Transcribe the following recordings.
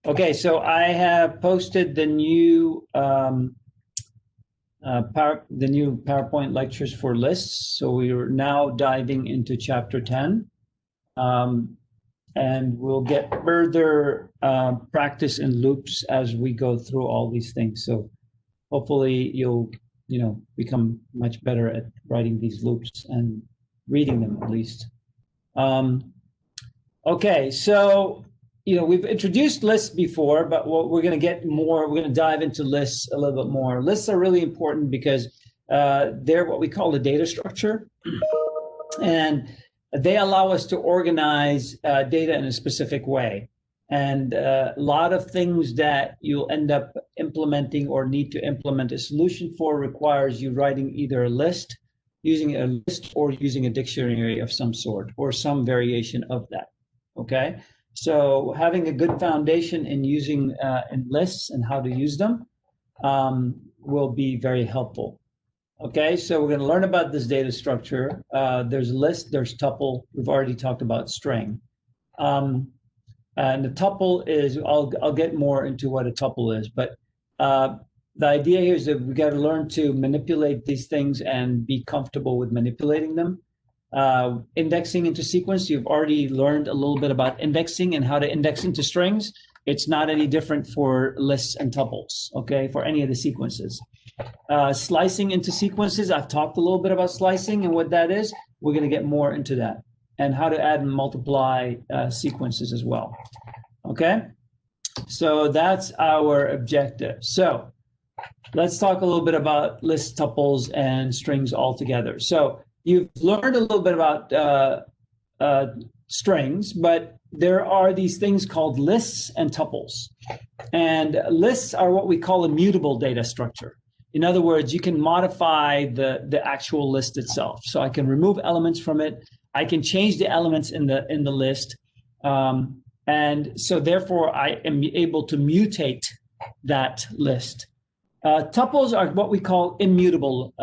Okay, so I have posted the new PowerPoint lectures for lists. So we are now diving into chapter 10. And we'll get further practice in loops as we go through all these things. So hopefully you'll, become much better at writing these loops and reading them at least. Okay, so we've introduced lists before, but what we're going to get more, we're going to dive into lists a little bit more. Lists are really important because they're what we call the data structure, and they allow us to organize data in a specific way. And a lot of things that you'll end up implementing or need to implement a solution for requires you writing either a list, using a list, or using a dictionary of some sort, or some variation of that, okay? So having a good foundation in using in lists and how to use them will be very helpful. Okay, so we're going to learn about this data structure. There's list, there's tuple. We've already talked about string. And the tuple is, I'll get more into what a tuple is, but the idea here is that we got to learn to manipulate these things and be comfortable with manipulating them. Indexing into sequence, you've already learned a little bit about indexing and how to index into strings. It's not any different for lists and tuples, okay, for any of the sequences. Slicing into sequences, I've talked a little bit about slicing and what that is. We're going to get more into that, and how to add and multiply sequences as well. Okay, so that's our objective. So let's talk a little bit about lists, tuples, and strings all together. So you've learned a little bit about strings, but there are these things called lists and tuples. And lists are what we call a mutable data structure. In other words, you can modify the actual list itself. So I can remove elements from it. I can change the elements in the list. And so therefore, I am able to mutate that list. Tuples are what we call immutable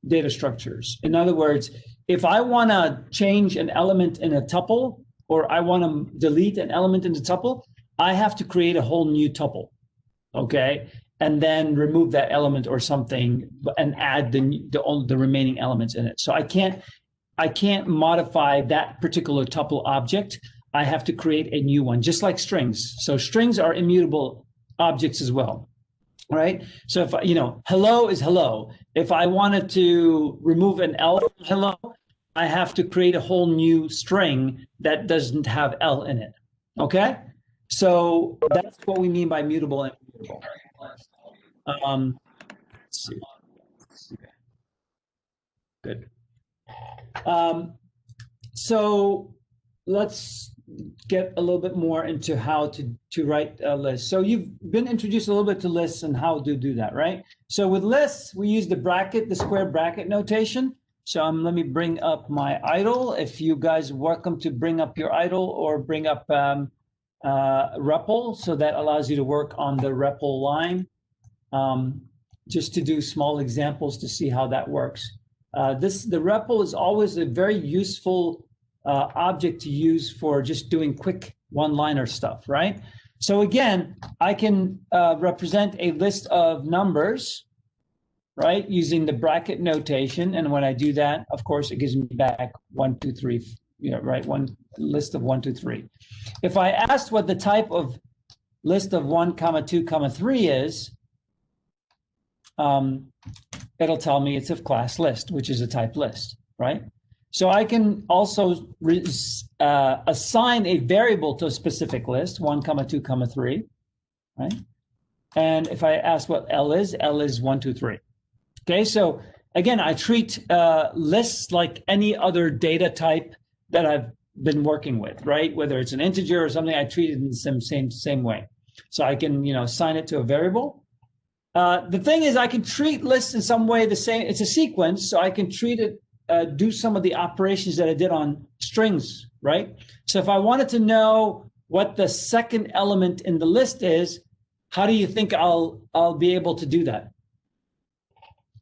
data structures. In other words, if I want to change an element in a tuple, or I want to delete an element in the tuple, I have to create a whole new tuple, okay? And then remove that element or something and add the remaining elements in it. So I can't modify that particular tuple object. I have to create a new one, just like strings. So strings are immutable objects as well, right? So if hello is hello. If I wanted to remove an L from hello, I have to create a whole new string that doesn't have L in it, okay? So that's what we mean by mutable and immutable. Let's see. Good. So let's get a little bit more into how to write a list. So you've been introduced a little bit to lists and how to do that, right? So with lists, we use the square bracket notation. So let me bring up my idle. If you guys are welcome to bring up your idle or bring up REPL, so that allows you to work on the REPL line. Just to do small examples to see how that works. The REPL is always a very useful object to use for just doing quick one-liner stuff, right? So again, I can represent a list of numbers, right, using the bracket notation. And when I do that, of course, it gives me back 1, 2, 3, right, one list of 1, 2, 3. If I asked what the type of list of 1, 2, 3 is, it'll tell me it's a class list, which is a type list, right? So I can also assign a variable to a specific list, 1, 2, 3, right? And if I ask what L is 1, 2, 3. Okay, so again, I treat lists like any other data type that I've been working with, right? Whether it's an integer or something, I treat it in the same way. So I can, assign it to a variable. The thing is, I can treat lists in some way the same. It's a sequence, so I can treat it, do some of the operations that I did on strings, right? So if I wanted to know what the second element in the list is, how do you think I'll be able to do that?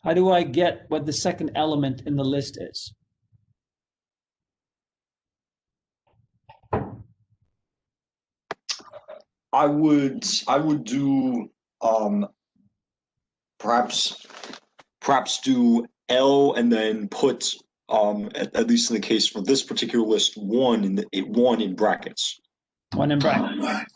How do I get what the second element in the list is? I would do perhaps do L and then put at least in the case for this particular list, one in brackets. One in brackets.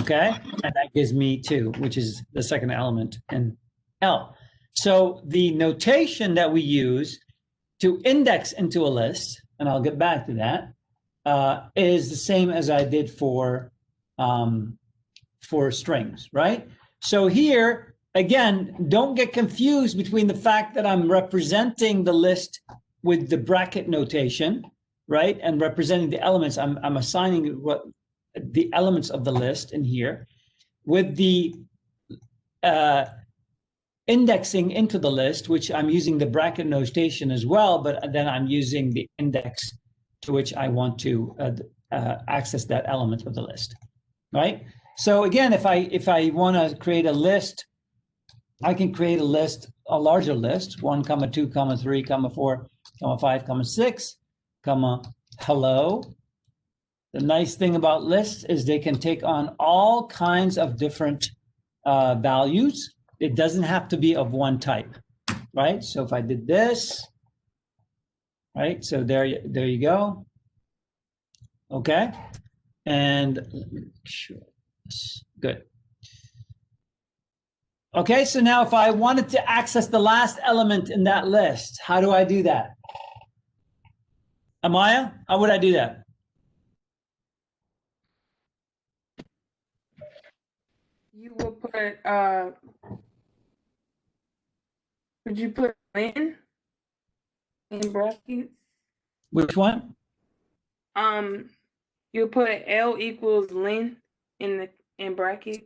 Okay, and that gives me 2, which is the second element in L. So the notation that we use to index into a list, and I'll get back to that, is the same as I did for strings, right? So here, again, don't get confused between the fact that I'm representing the list with the bracket notation, right, and representing the elements. I'm assigning what the elements of the list in here with the indexing into the list, which I'm using the bracket notation as well, but then I'm using the index to which I want to access that element of the list, right? So again, if I want to create a list, I can create a list, a larger list, 1, 2, 3, 4, 5, 6, hello. The nice thing about lists is they can take on all kinds of different values. It doesn't have to be of one type, right? So if I did this, right? So there you go. Okay, and let me make sure this good. Okay, so now if I wanted to access the last element in that list, how do I do that? Amaya, how would I do that? You will put would you put len in brackets? Which one? You'll put L equals len in brackets.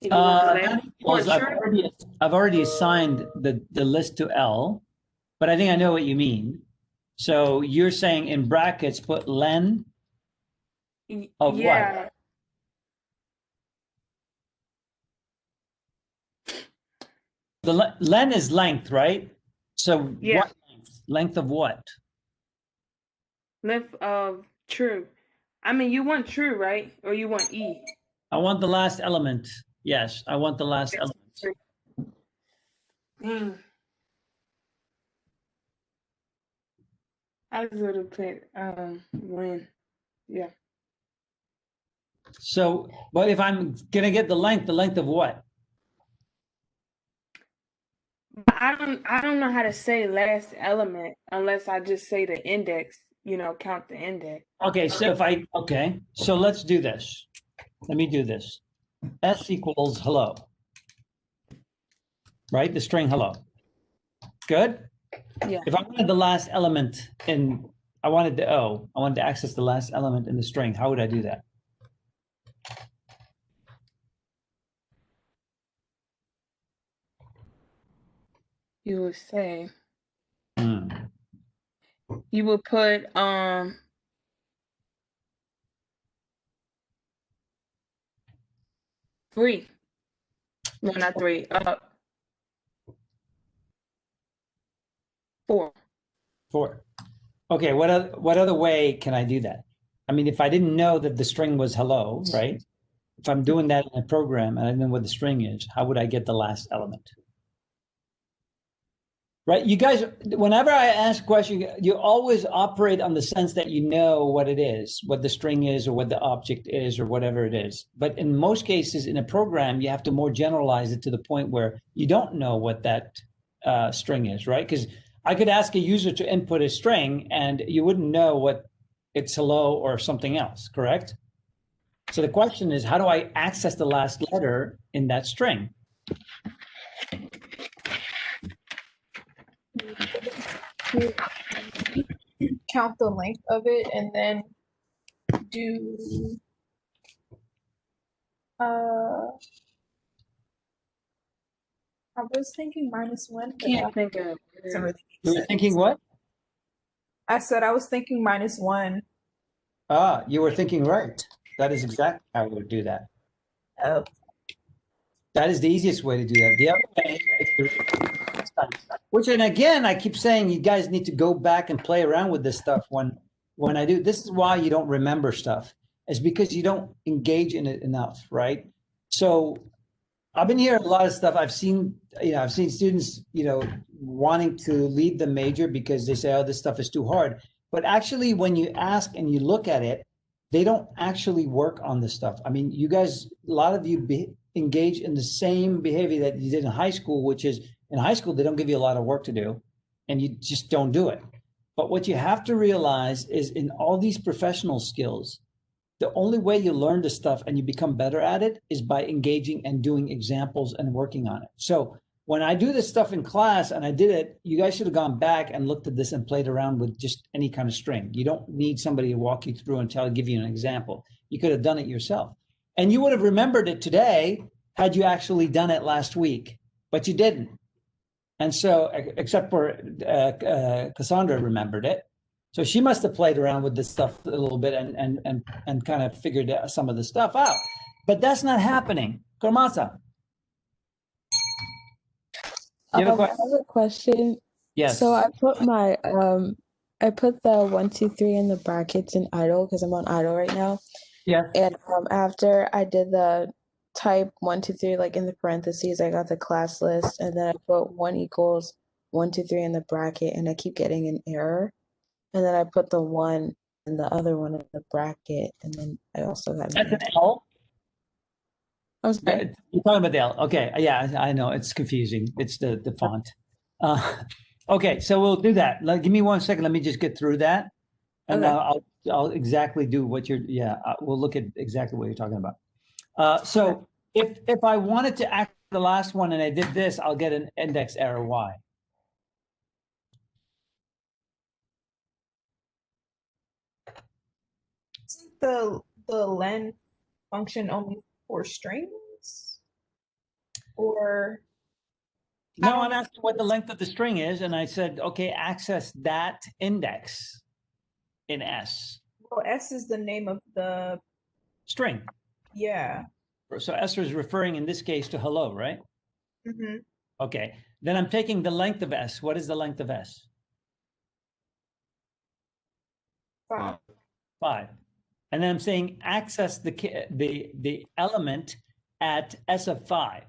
If you want the I've already assigned the list to L, but I think I know what you mean. So you're saying in brackets put len of what? The len is length, right? So yeah. What length? Length of what? Length of true. I mean, you want true, right? Or you want E? I want the last element. Yes, I want the last element. I would have put len. Yeah. So, but if I'm gonna get the length of what? I don't know how to say last element unless I just say the index, count the index. Okay, so so let's do this. Let me do this. S equals hello. Right? The string hello. Good? Yeah. If I wanted the last element I wanted to access the last element in the string, how would I do that? You would say you would put 3. No, not 3. 4. 4. Okay, what other way can I do that? I mean, if I didn't know that the string was hello, right? If I'm doing that in a program and I know what the string is, how would I get the last element? Right? You guys, whenever I ask a question, you always operate on the sense that you know what it is, what the string is or what the object is or whatever it is. But in most cases in a program, you have to more generalize it to the point where you don't know what that string is, right? Because I could ask a user to input a string and you wouldn't know what it's hello or something else, correct? So the question is, how do I access the last letter in that string? Count the length of it and then do I was thinking -1. Can't think of it. You were thinking what? I said I was thinking -1. Ah, you were thinking right. That is exactly how I would do that. Oh. That is the easiest way to do that. The other way is which, and again, I keep saying you guys need to go back and play around with this stuff when I do. This is why you don't remember stuff. is because you don't engage in it enough, right? So I've been hearing a lot of stuff. I've seen students, wanting to leave the major because they say, oh, this stuff is too hard. But actually, when you ask and you look at it, they don't actually work on this stuff. I mean, you guys, a lot of you engage in the same behavior that you did in high school, which is in high school, they don't give you a lot of work to do and you just don't do it. But what you have to realize is in all these professional skills, the only way you learn this stuff and you become better at it is by engaging and doing examples and working on it. So when I do this stuff in class and I did it, you guys should have gone back and looked at this and played around with just any kind of string. You don't need somebody to walk you through and give you an example. You could have done it yourself. And you would have remembered it today had you actually done it last week, but you didn't. And so, except for Cassandra remembered it. So she must have played around with this stuff a little bit and kind of figured some of the stuff out. But that's not happening. Kormasa. I have a question. Yes. So I put my I put the 1, 2, 3 in the brackets in idle because I'm on idle right now. Yeah. And after I did the type 1, 2, 3 like in the parentheses, I got the class list, and then I put 1 equals 1, 2, 3 in the bracket, and I keep getting an error. And then I put the 1 and the other one in the bracket, and then I also got That's an L. I'm sorry. You're talking about the L. Okay. Yeah, I know. It's confusing. It's the font. Okay, so we'll do that. Give me 1 second. Let me just get through that. And Okay. I'll exactly do what we'll look at exactly what you're talking about. So if I wanted to act the last one and I did this, I'll get an index error. Why? Isn't the len function only for strings? Or No, I'm asking what the length of the string is, and I said, okay, access that index in S. well, S is the name of the String. yeah. So S is referring in this case to hello, right? Mm-hmm. Okay. Then I'm taking the length of S. What is the length of S? 5. 5. And then I'm saying access the element at S of 5.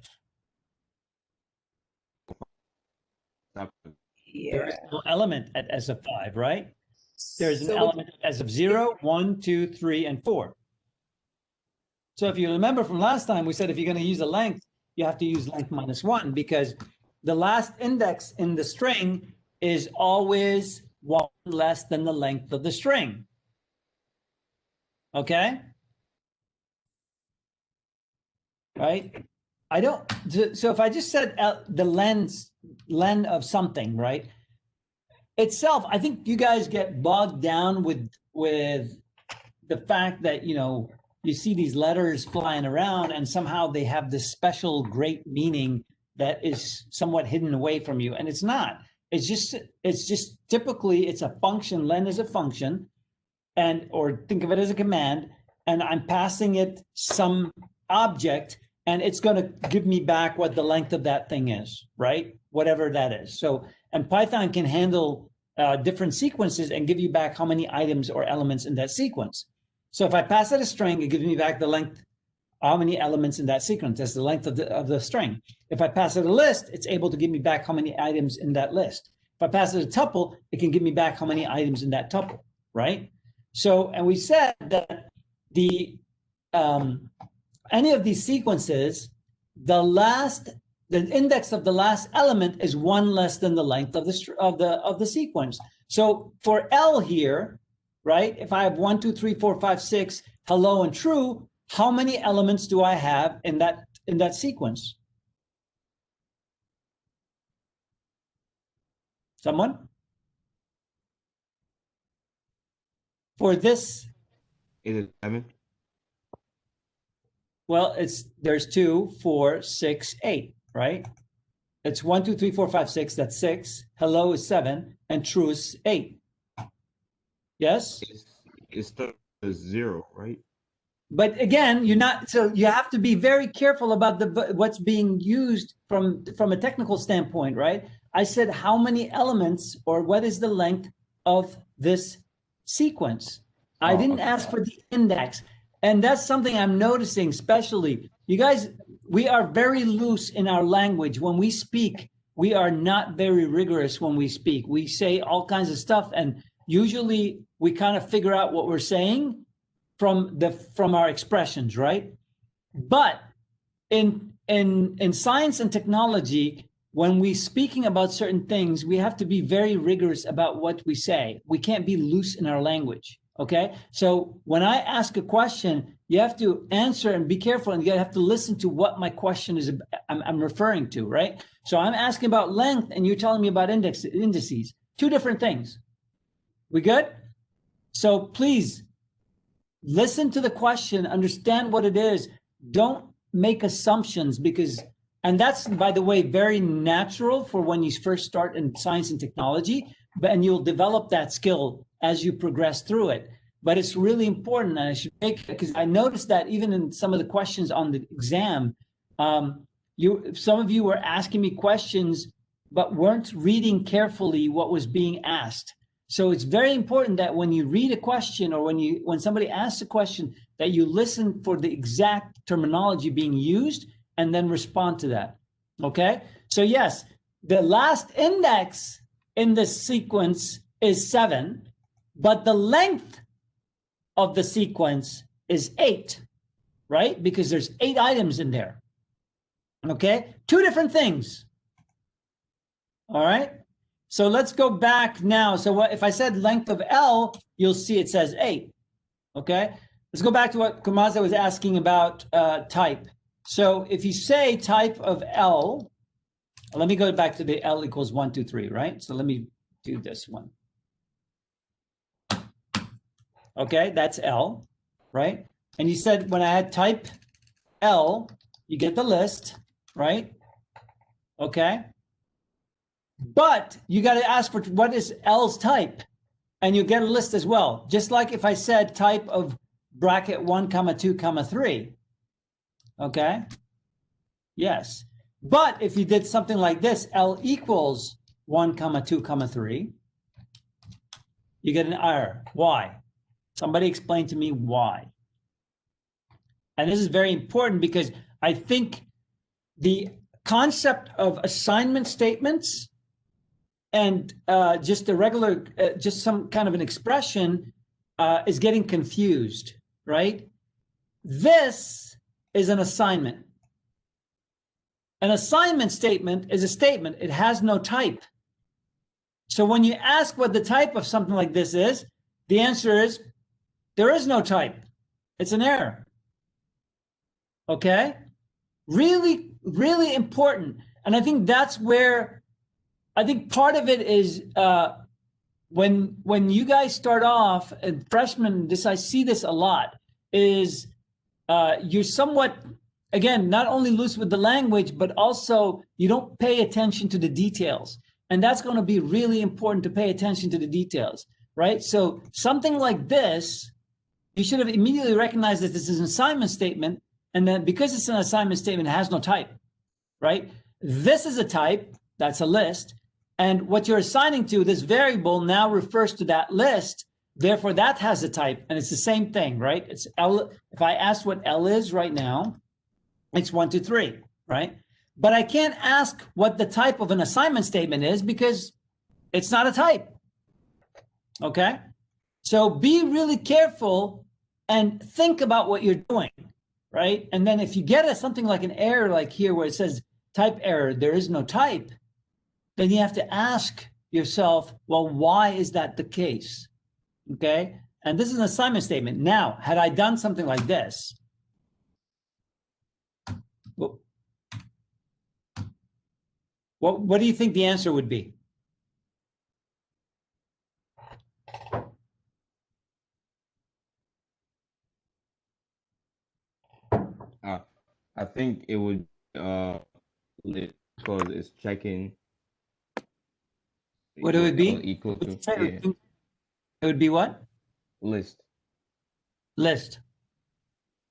Yeah. There is no element at S of 5, right? There's an So element at S of 0, 1, 2, 3, and 4. So if you remember from last time, we said if you're going to use a length, you have to use length minus 1 because the last index in the string is always 1 less than the length of the string. Okay? Right? So if I just said the len of something, right? Itself, I think you guys get bogged down with the fact that, you see these letters flying around and somehow they have this special great meaning that is somewhat hidden away from you. And it's not. It's just typically it's a function. Len is a function, or think of it as a command, and I'm passing it some object, and it's going to give me back what the length of that thing is, right? Whatever that is. So, and Python can handle different sequences and give you back how many items or elements in that sequence. So if I pass it a string, it gives me back the length, how many elements in that sequence. That's the length of the string. If I pass it a list, it's able to give me back how many items in that list. If I pass it a tuple, it can give me back how many items in that tuple, right? So, and we said that any of these sequences, the index of the last element is 1 less than the length of the sequence. So for L here, right? If I have 1, 2, 3, 4, 5, 6, hello and true, how many elements do I have in that sequence? Someone? For this, Is it 7? well, there's 2, 4, 6, 8, right? It's 1, 2, 3, 4, 5, 6. That's 6. Hello is 7, and true is 8. Yes. It's the 0, right? But again, so you have to be very careful about what's being used from a technical standpoint, right? I said how many elements or what is the length of this sequence. I didn't ask for the index. And that's something I'm noticing, especially you guys, we are very loose in our language. When we speak, we are not very rigorous when we speak. We say all kinds of stuff, and usually we kind of figure out what we're saying from our expressions, right? But in science and technology, when we're speaking about certain things, we have to be very rigorous about what we say. We can't be loose in our language. Okay. So when I ask a question, you have to answer and be careful, and you have to listen to what my question is. I'm referring to, right? So I'm asking about length, and you're telling me about indices. Two different things. We good? So please listen to the question, understand what it is. Don't make assumptions, and that's, by the way, very natural for when you first start in science and technology, and you'll develop that skill as you progress through it. But it's really important, and I should make, because I noticed that even in some of the questions on the exam, some of you were asking me questions, but weren't reading carefully what was being asked. So it's very important that when you read a question, or when somebody asks a question, that you listen for the exact terminology being used and then respond to that. Okay? So yes, the last index in this sequence is 7, but the length of the sequence is 8, right? Because there's 8 items in there. Okay? 2 different things. All right? So let's go back now. So if I said length of L, you'll see it says 8. Okay? Let's go back to what Kumaza was asking about type. So if you say type of L, let me go back to the L equals 1, 2, 3, right? So let me do this one. Okay, that's L, right? And you said when I had type L, you get the list, right? Okay. But you got to ask for what is L's type, and you get a list as well. Just like if I said type of bracket 1, 2, 3. Okay. Yes. But if you did something like this, L equals 1, 2, 3, you get an error. Why? Somebody explain to me why. And this is very important, because I think the concept of assignment statements and just a regular, just some kind of an expression is getting confused, right? This is an assignment. An assignment statement is a statement. It has no type. So when you ask what the type of something like this is, the answer is there is no type. It's an error. Okay? Really, really important. And I think that's where, I think part of it is when you guys start off, and freshmen, I see this a lot, is you're somewhat, again, not only loose with the language, but also you don't pay attention to the details. And that's going to be really important, to pay attention to the details, right? So something like this, you should have immediately recognized that this is an assignment statement. And then because it's an assignment statement, it has no type, right? This is a type, that's a list. And what you're assigning to, this variable, now refers to that list. Therefore, that has a type. And it's the same thing, right? It's L. If I ask what L is right now, it's 1, 2, 3, right? But I can't ask what the type of an assignment statement is, because it's not a type. Okay? So be really careful and think about what you're doing, right? And then if you get something like an error like here where it says type error, there is no type, then you have to ask yourself, well, why is that the case? Okay? And this is an assignment statement. Now, had I done something like this, what do you think the answer would be? I think it would lit because it's checking. What it would be? Equal to It would be what? list. List.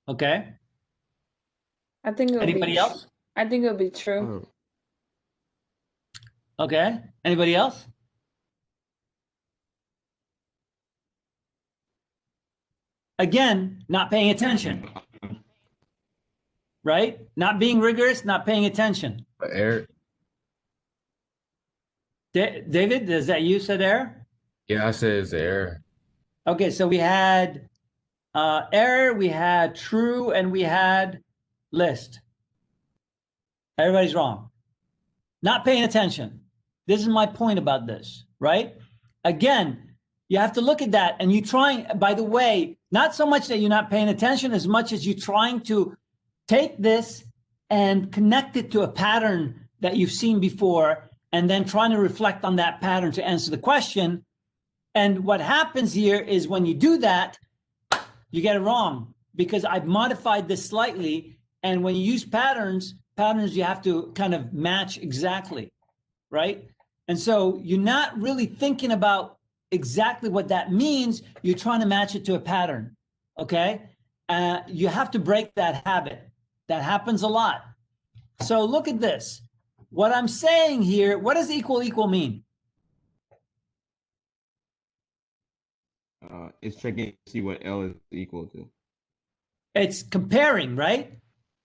Okay. I think it'll Anybody be. else? I think it'll be true. Okay. Anybody else? Again, not paying attention, right? Not being rigorous, not paying attention. Error. David, is that you said error? Yeah, I said it's error. Okay, so we had error, we had true, and we had list. Everybody's wrong. Not paying attention. This is my point about this, right? Again, you have to look at that, and you trying, by the way, not so much that you're not paying attention as much as you're trying to take this and connect it to a pattern that you've seen before, and then trying to reflect on that pattern to answer the question. And what happens here is when you do that, you get it wrong, because I've modified this slightly. And when you use patterns you have to kind of match exactly, right? And so you're not really thinking about exactly what that means. You're trying to match it to a pattern, okay? You have to break that habit. That happens a lot. So look at this. What I'm saying here, what does equal mean? It's checking to see what L is equal to. It's comparing, right?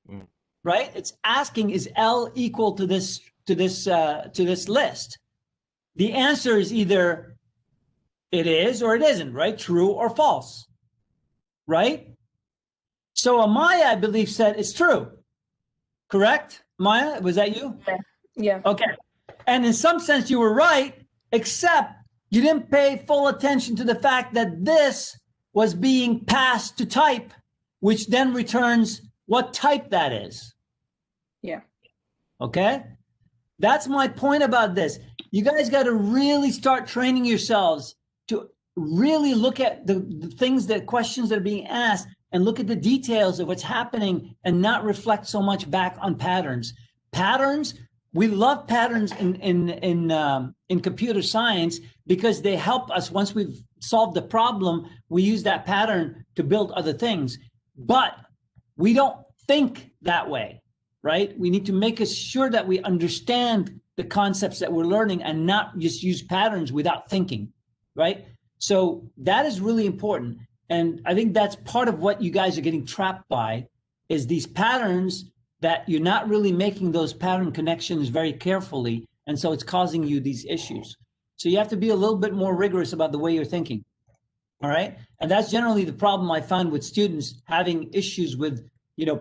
Mm. Right? It's asking, is L equal to this list? The answer is either it is or it isn't, right? True or false, right? So Amaya, I believe, said it's true. Correct? Maya, was that you? Yeah. Okay. And in some sense, you were right, except you didn't pay full attention to the fact that this was being passed to type, which then returns what type that is. Yeah. Okay? That's my point about this. You guys got to really start training yourselves to really look at the things, the questions that are being asked, and look at the details of what's happening and not reflect so much back on patterns. Patterns, we love patterns in computer science because they help us. Once we've solved the problem, we use that pattern to build other things. But we don't think that way, right? We need to make sure that we understand the concepts that we're learning and not just use patterns without thinking, right? So that is really important. And I think that's part of what you guys are getting trapped by, is these patterns that you're not really making those pattern connections very carefully. And so it's causing you these issues. So you have to be a little bit more rigorous about the way you're thinking. All right. And that's generally the problem I find with students having issues with,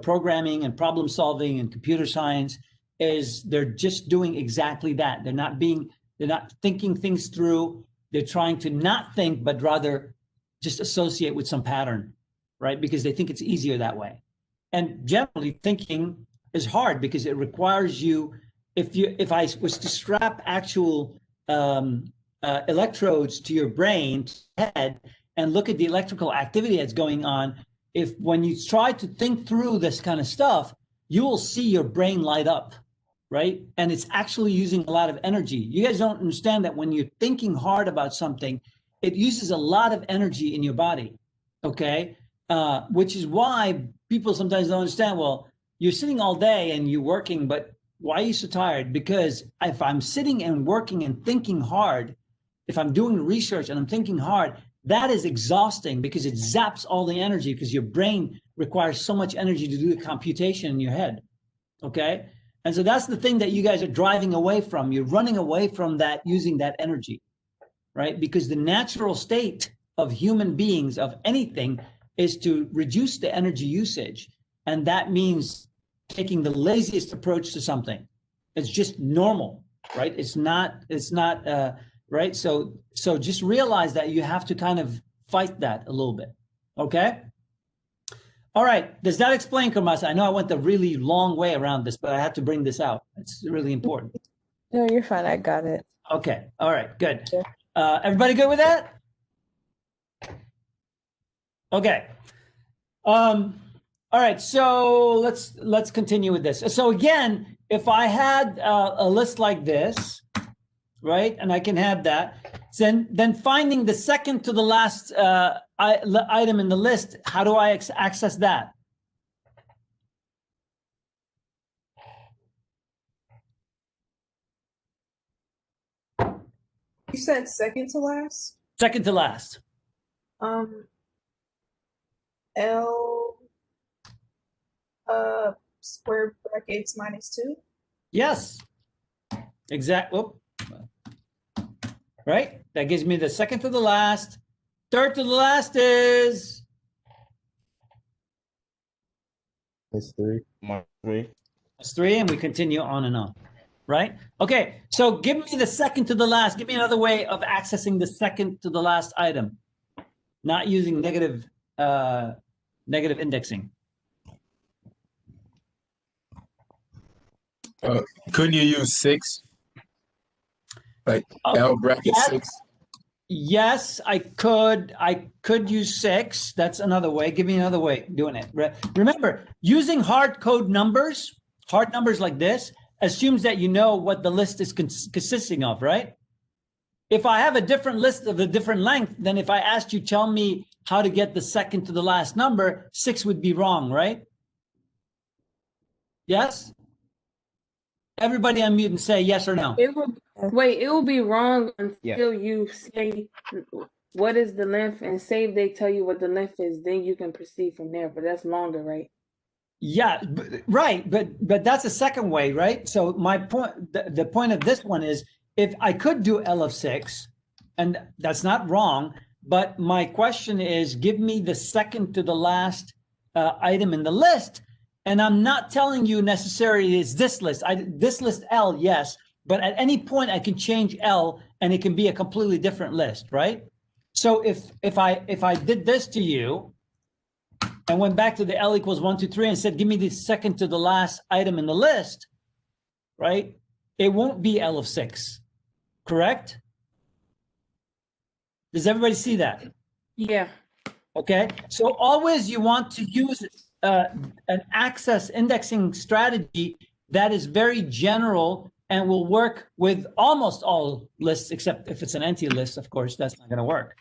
programming and problem solving and computer science, is they're just doing exactly that. They're not thinking things through. They're trying to not think, but rather just associate with some pattern, right? Because they think it's easier that way. And generally thinking is hard because it requires you, if I was to strap actual electrodes to your brain, head, and look at the electrical activity that's going on, when you try to think through this kind of stuff, you will see your brain light up, right? And it's actually using a lot of energy. You guys don't understand that when you're thinking hard about something, it uses a lot of energy in your body, okay? Which is why people sometimes don't understand, well, you're sitting all day and you're working, but why are you so tired? Because if I'm sitting and working and thinking hard, if I'm doing research and I'm thinking hard, that is exhausting because it zaps all the energy, because your brain requires so much energy to do the computation in your head, okay? And so that's the thing that you guys are driving away from. You're running away from that, using that energy, right? Because the natural state of human beings, of anything, is to reduce the energy usage. And that means taking the laziest approach to something. It's just normal, right? It's not, right? So just realize that you have to kind of fight that a little bit, okay? All right, does that explain, Kamasa? I know I went a really long way around this, but I had to bring this out. It's really important. No, you're fine. I got it. Okay, all right, good. Sure. Everybody good with that? Okay. All right, so let's continue with this. So again, if I had a list like this, right, and I can have that, then finding the second to the last item in the list, how do I access that? You said second to last? Second to last. L square brackets minus 2. Yes. Exact. Right? That gives me the second to the last. Third to the last is It's 3. Minus 3. that's 3, and we continue on and on. Right? Okay, so give me the second to the last. Give me another way of accessing the second to the last item, not using negative indexing. Couldn't you use 6? Like L bracket yes. 6? Yes, I could. I could use 6. That's another way. Give me another way of doing it. Remember, using hard numbers like this, assumes that you know what the list is consisting of, right? If I have a different list of a different length, then if I asked you, tell me how to get the second to the last number, 6 would be wrong, right? Yes? Everybody unmute and say yes or no. It will be wrong until you say what is the length, and say if they tell you what the length is, then you can proceed from there. But that's longer, right? Yeah, right. But that's a second way, right? So my point, the point of this one is, if I could do L of 6, and that's not wrong, but my question is, give me the second to the last item in the list. And I'm not telling you necessarily it's this list. This list L, yes, but at any point I can change L and it can be a completely different list, right? So if I did this to you and went back to the L equals 1, 2, 3 and said, give me the second to the last item in the list, right? It won't be L of 6, correct? Does everybody see that? Yeah. Okay, so always you want to use an access indexing strategy that is very general and will work with almost all lists, except if it's an empty list, of course, that's not going to work,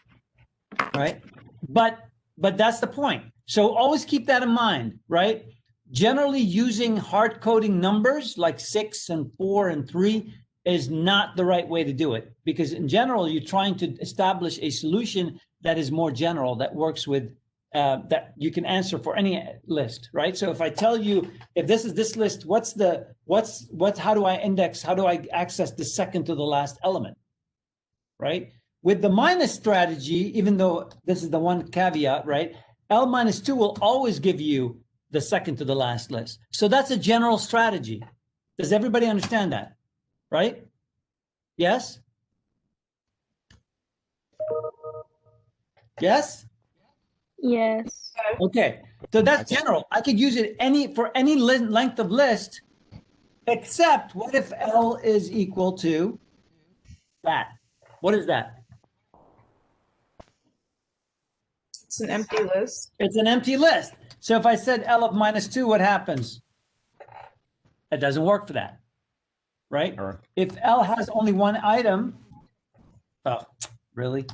right? But that's the point. So always keep that in mind, right? Generally using hard coding numbers like 6 and 4 and 3 is not the right way to do it, because in general, you're trying to establish a solution that is more general, that works with that you can answer for any list, right? So if I tell you, if this is this list, how do I index, how do I access the second to the last element, right? With the minus strategy, even though this is the one caveat, right? L minus 2 will always give you the second to the last list. So that's a general strategy. Does everybody understand that, right? Yes? Yes? Yes. Okay, so that's general. I could use it for any length of list, except what if L is equal to that? What is that? It's an empty list. It's an empty list. So if I said L of minus 2, what happens? It doesn't work for that, right? Sure. If L has only one item, oh, really?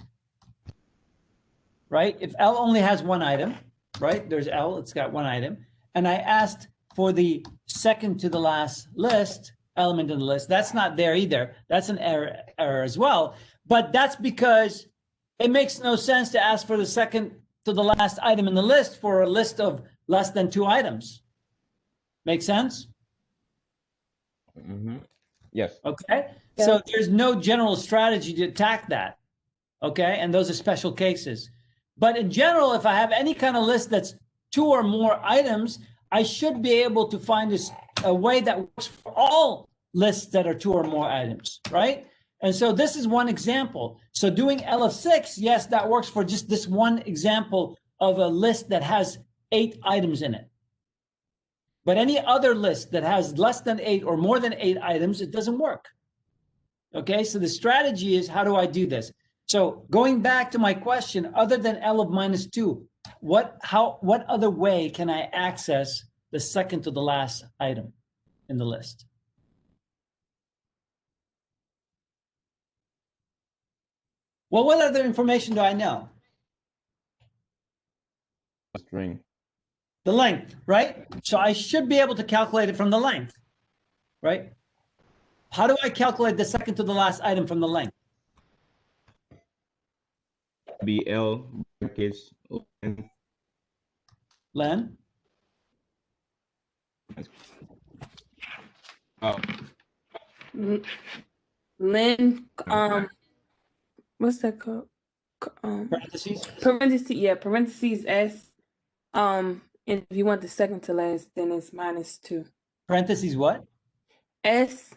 Right? If L only has one item, right? There's L, it's got one item. And I asked for the second to the last list, element in the list. That's not there either. That's an error as well. But that's because it makes no sense to ask for the second to the last item in the list for a list of less than 2 items. Make sense? Mm-hmm. Yes. Okay. Yeah. So there's no general strategy to attack that. Okay. And those are special cases. But in general, if I have any kind of list that's 2 or more items, I should be able to find a way that works for all lists that are 2 or more items, right? And so this is one example. So doing L of 6, yes, that works for just this one example of a list that has 8 items in it. But any other list that has less than 8 or more than 8 items, it doesn't work. Okay, so the strategy is, how do I do this? So going back to my question, other than L of minus 2, what other way can I access the second to the last item in the list? Well, what other information do I know? String. The length, right? So I should be able to calculate it from the length, right? How do I calculate the second to the last item from the length? Be L brackets open Len? Oh, Lynn, what's that called? Parentheses? Parentheses S. And if you want the second to last, then it's -2. Parentheses what? S.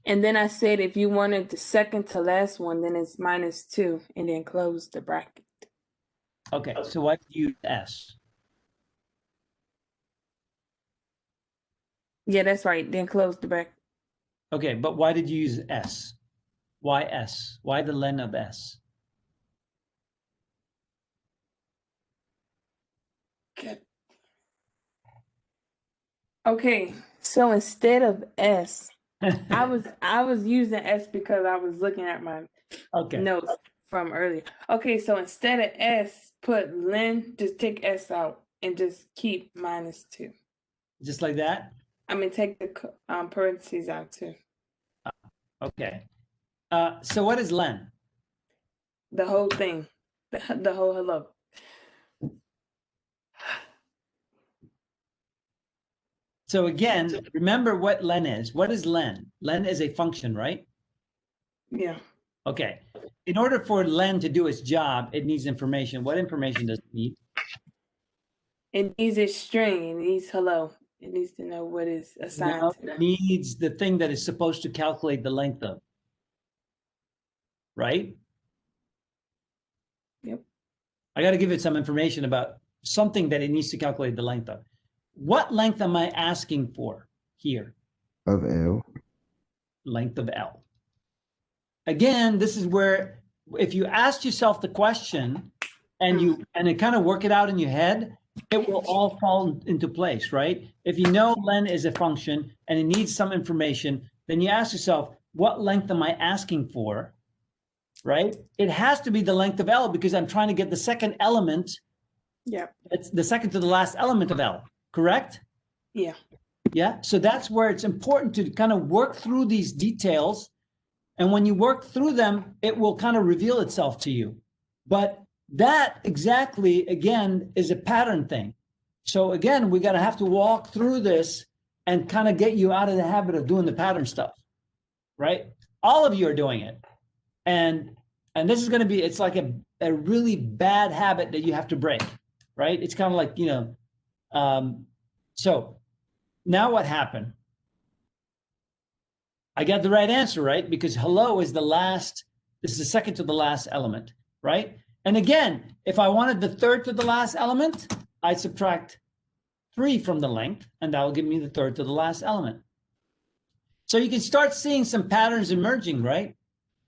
And then I said if you wanted the second to last one, then it's -2, and then close the bracket. Okay, so why did you use S? Yeah, that's right. Then close the bracket. Okay, but why did you use S? Why S? Why the len of S? Okay, so instead of S, I was using S because I was looking at my Okay. notes from earlier. Okay, so instead of S, put Lynn, just take S out and just keep -2. Just like that? I mean, take the parentheses out too. Okay. So what is len? The whole thing, the whole hello. So again, remember what len is. What is len? Len is a function, right? Yeah. Okay. In order for len to do its job, it needs information. What information does it need? It needs a string. It needs hello. It needs to know what is assigned No, to it them. needs the thing that is supposed to calculate the length of. Right? Yep. I got to give it some information about something that it needs to calculate the length of. What length am I asking for here? Of L. Length of L. Again, this is where if you ask yourself the question and you kind of work it out in your head, it will all fall into place, right? If you know len is a function and it needs some information, then you ask yourself, what length am I asking for? Right? It has to be the length of L because I'm trying to get the second element. Yeah. It's the second to the last element of L, correct? Yeah. Yeah. So that's where it's important to kind of work through these details. And when you work through them, it will kind of reveal itself to you. But that exactly, again, is a pattern thing. So again, we got to have to walk through this and kind of get you out of the habit of doing the pattern stuff, right? All of you are doing it. And this is going to be, it's like a really bad habit that you have to break, right? It's kind of like, so now what happened? I got the right answer, right? Because hello is the last, this is the second to the last element, right? And again, if I wanted the third to the last element, I'd subtract 3 from the length, and that will give me the third to the last element. So you can start seeing some patterns emerging, right?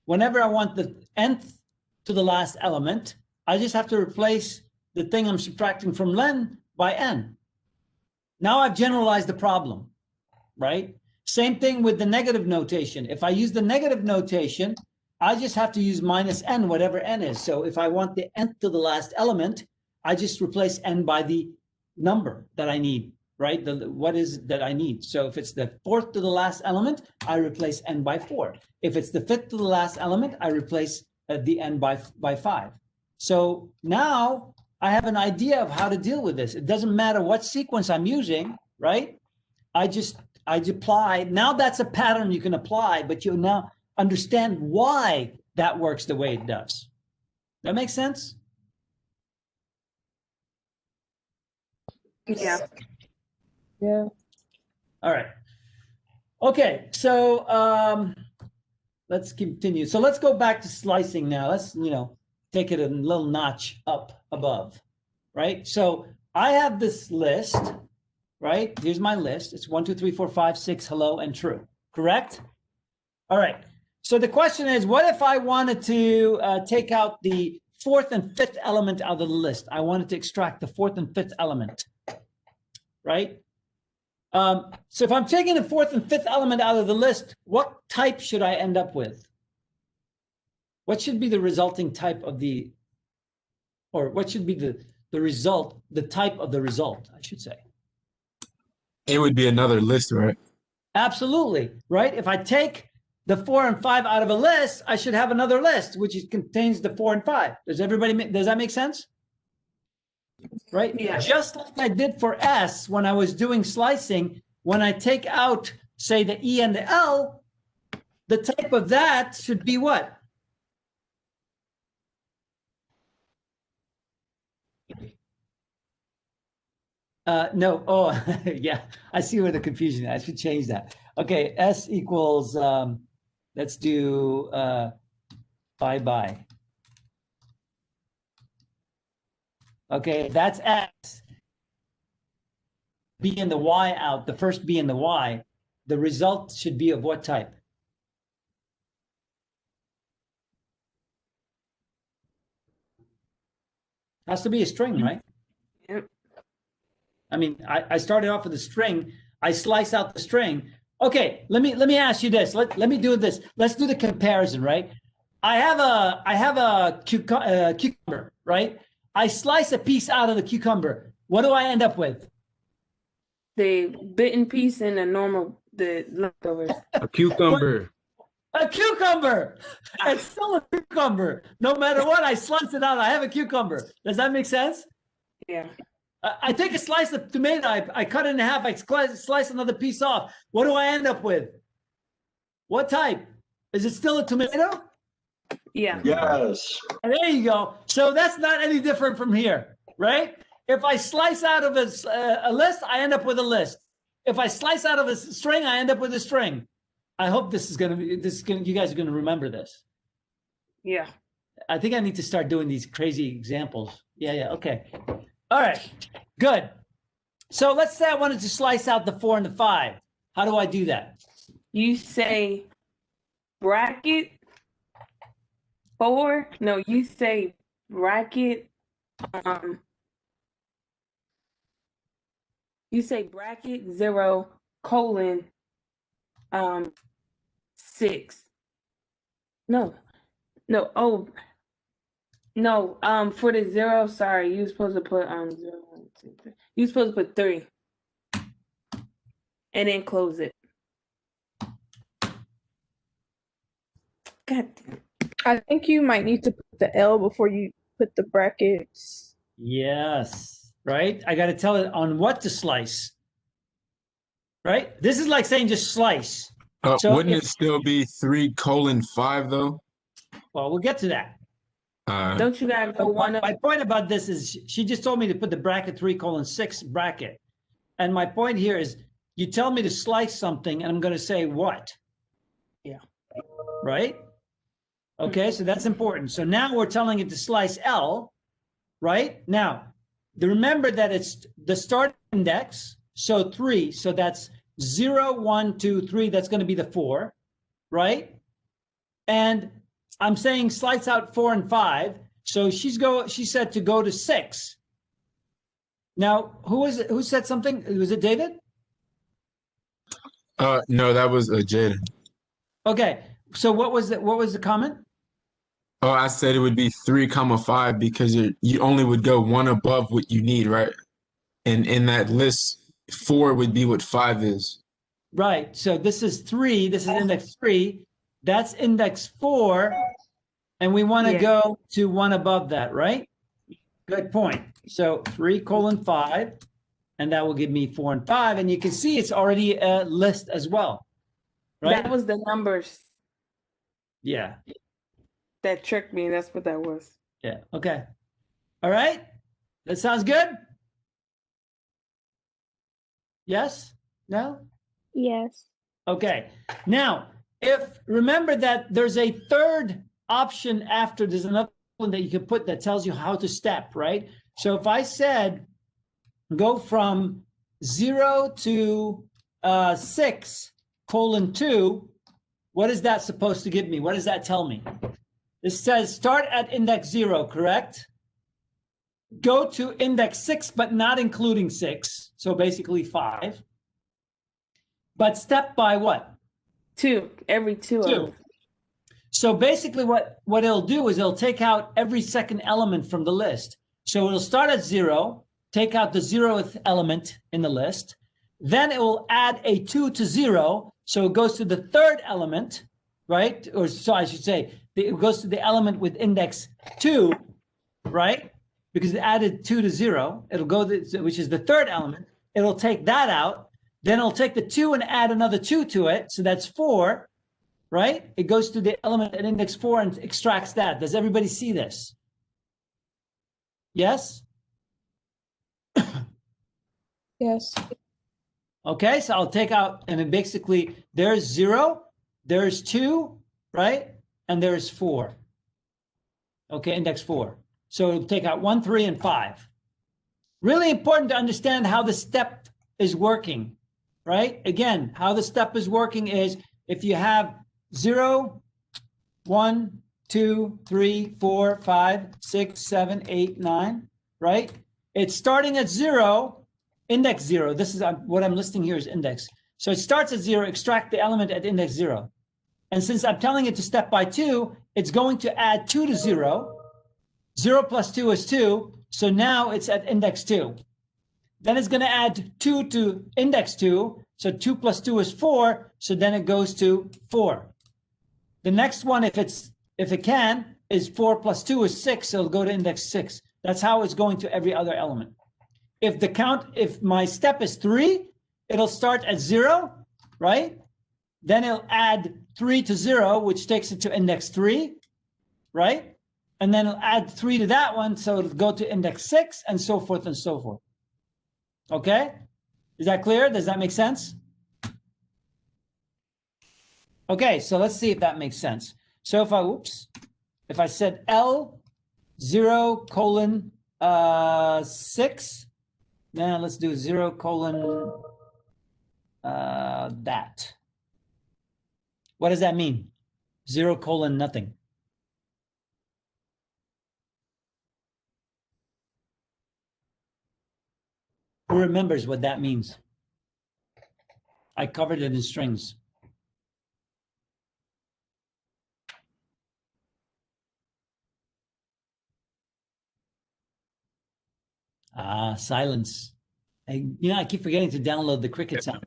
Whenever I want the nth to the last element, I just have to replace the thing I'm subtracting from len by n. Now I've generalized the problem, right? Same thing with the negative notation. If I use the negative notation, I just have to use minus n, whatever n is. So if I want the nth to the last element, I just replace n by the number that I need, right? What is that I need? So if it's the 4th to the last element, I replace n by 4. If it's the 5th to the last element, I replace the n by 5. So now I have an idea of how to deal with this. It doesn't matter what sequence I'm using, right? I apply. Now that's a pattern you can apply, but you now understand why that works the way it does. That makes sense? Yeah. Yeah. All right. Okay, so let's continue. So let's go back to slicing now. Let's, take it a little notch up above, right? So I have this list, right? Here's my list. It's 1, 2, 3, 4, 5, 6, hello, and true, correct? All right. So the question is, what if I wanted to take out the 4th and 5th element out of the list? I wanted to extract the 4th and 5th element, right? So if I'm taking the 4th and 5th element out of the list, what type should I end up with? What should be the resulting type of or what should be the result, the type of the result, I should say? It would be another list, right? Absolutely, right? If I take the 4 and 5 out of a list, I should have another list, which contains the 4 and 5. Does that make sense? right? Yeah. Just like I did for S when I was doing slicing, when I take out, say, the E and the L, the type of that should be what? No, oh, yeah, I see where the confusion is. I should change that. Okay, S equals, let's do bye-bye. Okay, that's X. B and the Y out, the first B and the Y, the result should be of what type? Has to be a string, right? Yep. I mean, I started off with a string. I slice out the string. Okay, let me ask you this. Let me do this. Let's do the comparison, right? I have a cucumber, right? I slice a piece out of the cucumber. What do I end up with? The bitten piece and the leftovers. A cucumber. A cucumber. It's still a cucumber. No matter what, I slice it out. I have a cucumber. Does that make sense? Yeah. I take a slice of tomato. I cut it in half. I slice another piece off. What do I end up with? What type? Is it still a tomato? Yeah. Yes. And there you go. So that's not any different from here, right? If I slice out of a list, I end up with a list. If I slice out of a string, I end up with a string. I hope this is going to be, you guys are going to remember this. Yeah. I think I need to start doing these crazy examples. Yeah, okay. All right, good. So let's say I wanted to slice out the 4 and the 5. How do I do that? You say bracket 4. No, you say bracket, you say bracket 0 colon 6. No. Oh, no. For the 0, sorry, you supposed to put 0, 1, 2, 3. You supposed to put 3, and then close it. God damn. I think you might need to put the L before you put the brackets. Yes, right? I got to tell it on what to slice, right? This is like saying just slice. So Wouldn't it still be 3:5 though? Well, we'll get to that. Don't you gotta go one up? My point about this is she just told me to put the bracket 3:6 bracket. And my point here is you tell me to slice something and I'm going to say what? Yeah. Right? Okay, so that's important. So now we're telling it to slice L, right? Now, remember that it's the start index, so 3, so that's 0, 1, 2, 3, that's going to be the 4, right? And I'm saying slice out 4 and 5, so she said to go to 6. Now, who said something? Was it David? No, that was Jaden. Okay, so what was the comment? Oh, I said it would be 3:5 because you only would go one above what you need, right? And in that list, 4 would be what 5 is. Right. So this is 3. This is index 3. That's index 4. And we want to go to one above that, right? Good point. So 3:5, and that will give me 4 and 5. And you can see it's already a list as well, right? That was the numbers Yeah. that tricked me. That's what that was. Yeah. Okay. All right. That sounds good? Yes? No? Yes. Okay. Now, remember that there's a third option after, there's another one that you can put that tells you how to step, right? So if I said go from 0 to 6:2, what is that supposed to give me? What does that tell me? It says start at index 0, correct? Go to index 6, but not including 6. So basically 5. But step by what? 2, every 2 of 2. them. So basically what it'll do is it'll take out every second element from the list. So it'll start at 0, take out the 0th element in the list. Then it will add a 2 to 0. So it goes to the third element, right? Or so I should say, it goes to the element with index 2, right? because it added 2 to 0. It'll go, which is the third element. It'll take that out. Then it'll take the 2 and add another 2 to it. So that's 4, right? It goes to the element at index 4 and extracts that. Does everybody see this? Yes? Yes. Okay, so I'll take out, and then basically there's 0, there's 2, right? And there's 4. Okay, index 4. So it'll take out 1, 3, and 5. Really important to understand how the step is working, right? Again, how the step is working is if you have 0, 1, 2, 3, 4, 5, 6, 7, 8, 9, right? It's starting at 0, index 0. This is what I'm listing here is index. So it starts at 0, extract the element at index 0. And since I'm telling it to step by 2, it's going to add 2 to 0. 0 plus 2 is 2. So now it's at index 2. Then it's going to add 2 to index 2. So 2 plus 2 is 4. So then it goes to 4. The next one, if it can, is 4 plus 2 is 6. So it'll go to index 6. That's how it's going to every other element. If my step is 3, it'll start at 0, right? Then it'll add 3 to 0, which takes it to index 3, right? And then it'll add 3 to that one, so it'll go to index 6, and so forth and so forth. Okay? Is that clear? Does that make sense? Okay, so let's see if that makes sense. So if I said L 0 colon 6, now let's do 0 colon that. What does that mean? 0 colon nothing. Who remembers what that means? I covered it in strings. Silence. I keep forgetting to download the cricket sound.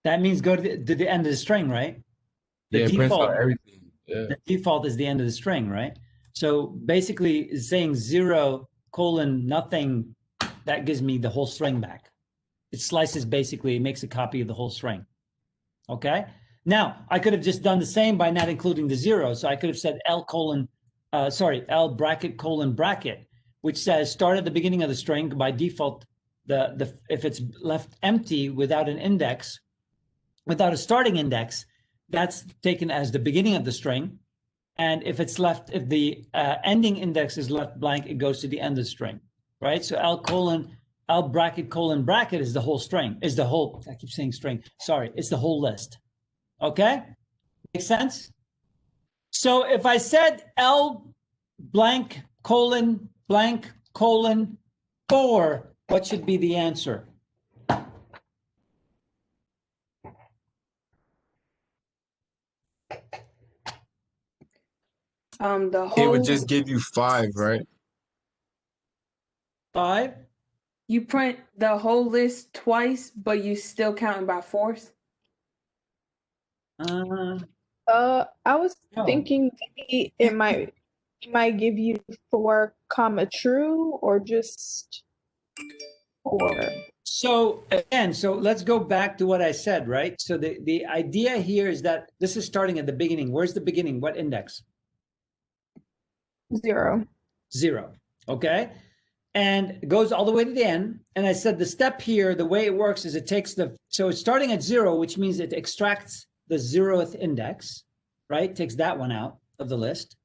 That means go to the end of the string, right? Yeah, it prints out everything. Yeah. The default is the end of the string, right? So basically saying 0 colon nothing, that gives me the whole string back. It slices, basically, it makes a copy of the whole string. Okay? Now, I could have just done the same by not including the 0. So I could have said L bracket colon bracket, which says start at the beginning of the string. By default, if it's left empty without an index, without a starting index, that's taken as the beginning of the string. And if the ending index is left blank, it goes to the end of the string, right? So L bracket colon bracket is the whole string, I keep saying string, sorry, it's the whole list. Okay? Make sense? So if I said L blank colon 4, what should be the answer? It would just give you 5, right? 5? You print the whole list twice, but you still counting by fours? I was thinking maybe it might give you 4 comma true or just 4. So again, let's go back to what I said, right? So the idea here is that this is starting at the beginning. Where's the beginning? What index? 0. 0. Okay. And it goes all the way to the end. And I said the step here, the way it works is it takes so it's starting at 0, which means it extracts the 0th index, right? Takes that one out of the list.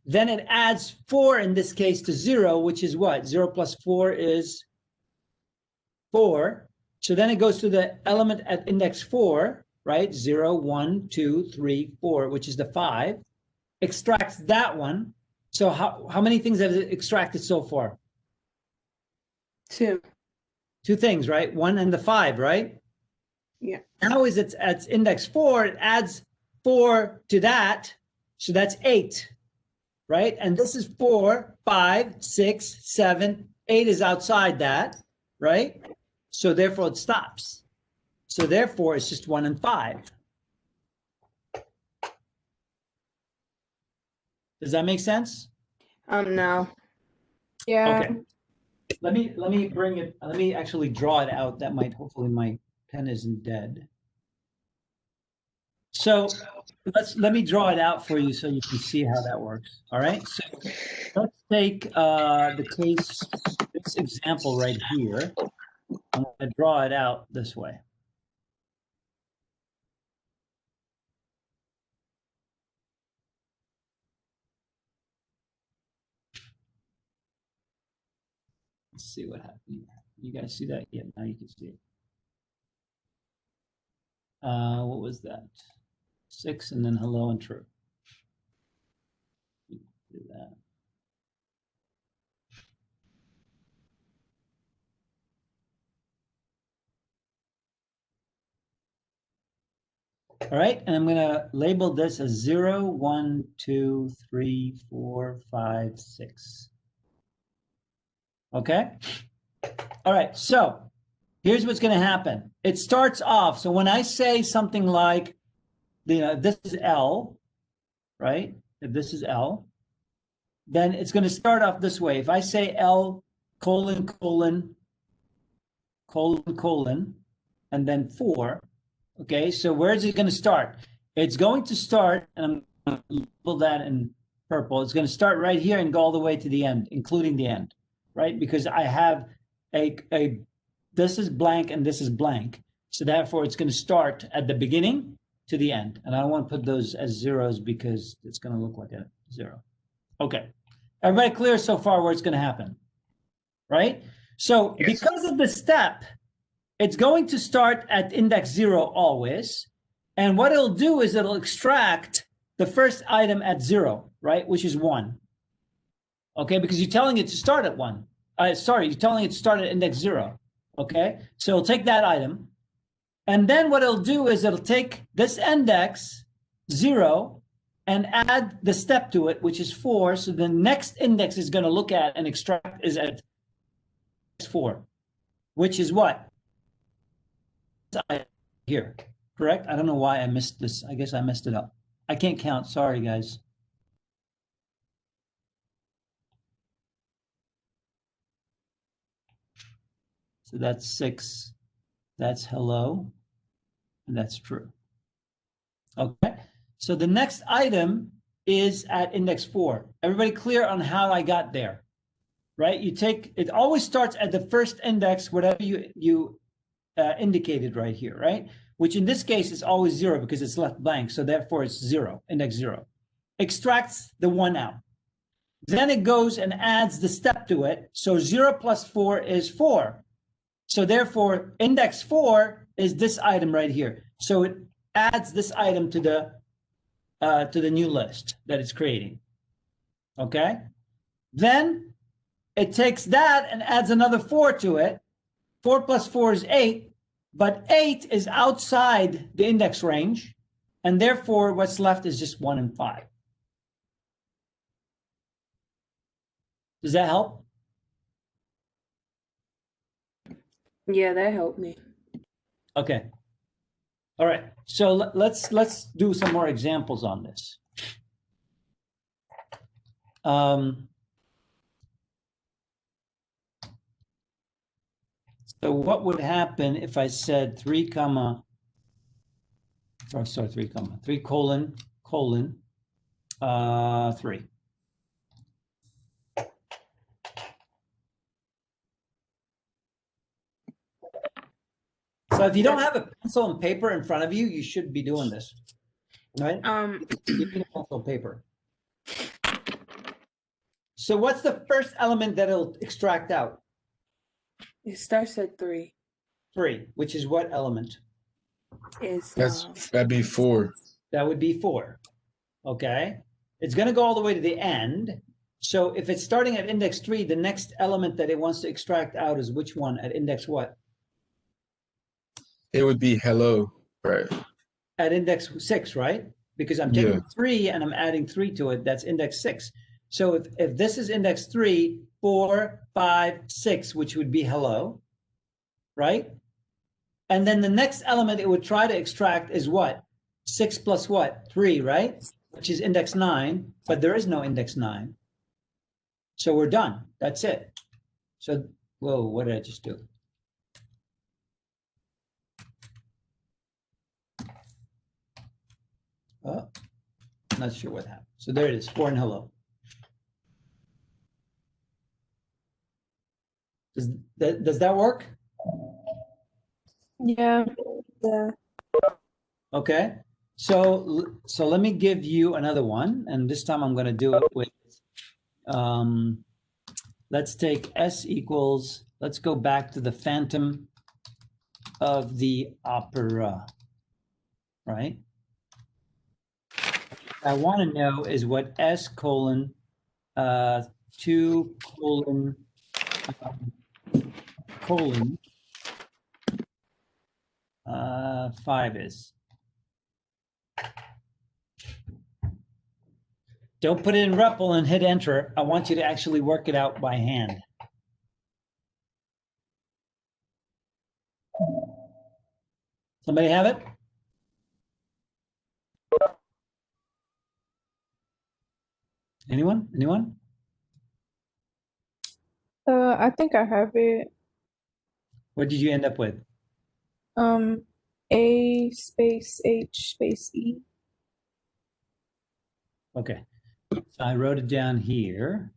Then it adds 4 in this case to 0, which is what? 0 plus 4 is 4. So then it goes to the element at index 4, right? 0, 1, 2, 3, 4, which is the 5. Extracts that one. So how many things have it extracted so far? 2. 2 things, right? 1 and the 5, right? Yeah. Now is it's at index 4, it adds 4 to that. So that's 8, right? And this is 4, 5, 6, 7, 8 is outside that, right? So therefore it stops. So therefore it's just 1 and 5. Does that make sense? No. Yeah. Okay. Let me bring it, let me actually draw it out. That might, hopefully my pen isn't dead. So let me draw it out for you so you can see how that works. All right. So let's take the case, this example right here. I'm going to draw it out this way. Let's see what happened. You guys see that? Yeah, now you can see it. What was that? 6 and then hello and true. Do that. All right, and I'm going to label this as 0, 1, 2, 3, 4, 5, 6. Okay? All right, so here's what's going to happen. It starts off, so when I say something like, this is L, right? If this is L, then it's going to start off this way. If I say L colon, colon, colon, colon, and then 4, okay, so where is it going to start? It's going to start, and I'm going to label that in purple. It's going to start right here and go all the way to the end, including the end, right? Because I have this is blank and this is blank. So therefore, it's going to start at the beginning to the end. And I don't want to put those as zeros because it's going to look like a 0. Okay. Everybody clear so far where it's going to happen, right? So Yes. because of the step, it's going to start at index 0 always. And what it'll do is it'll extract the first item at 0, right? Which is 1. Okay, because you're telling it to start at 1. You're telling it to start at index 0. Okay, so it'll take that item. And then what it'll do is it'll take this index 0 and add the step to it, which is 4. So the next index is going to look at and extract is at 4, which is what? Here, correct? I don't know why I missed this. I guess I messed it up. I can't count. Sorry, guys. So that's 6. That's hello. And that's true. Okay. So the next item is at index 4. Everybody clear on how I got there, right? You take, it always starts at the first index, whatever you indicated right here, right? Which in this case is always 0 because it's left blank. So therefore it's 0, index 0. Extracts the 1 out. Then it goes and adds the step to it. So 0 plus 4 is 4. So therefore index 4 is this item right here. So it adds this item to the new list that it's creating. Okay? Then it takes that and adds another 4 to it. 4 plus 4 is 8, but 8 is outside the index range, and therefore what's left is just 1 and 5. Does that help? Yeah, that helped me. Okay. All right. So let's do some more examples on this. So what would happen if I said 3 colon, colon, 3. So if you don't have a pencil and paper in front of you, you should be doing this, right? You need a pencil and paper. So what's the first element that it'll extract out? It starts at 3. 3, which is what element? That'd be 4. That would be 4. Okay. It's going to go all the way to the end. So if it's starting at index 3, the next element that it wants to extract out is which one at index what? It would be hello, right? At index 6, right? Because I'm taking 3 and I'm adding 3 to it. That's index 6. So if this is index 3, 4, 5, 6, which would be hello, right? And then the next element it would try to extract is what? 6 plus what? 3, right? Which is index 9, but there is no index 9. So we're done. That's it. So, whoa, what did I just do? Oh, not sure what happened. So there it is, 4 and hello. Does that work? Yeah. Yeah. Okay. So let me give you another one, and this time I'm going to do it with, let's take S equals, let's go back to the Phantom of the Opera, right? I want to know is what S colon 2 colon 5 is. Don't put it in REPL and hit enter. I want you to actually work it out by hand. Somebody have it? Anyone? Anyone? I think I have it. What did you end up with? A space H space E. Okay. So I wrote it down here.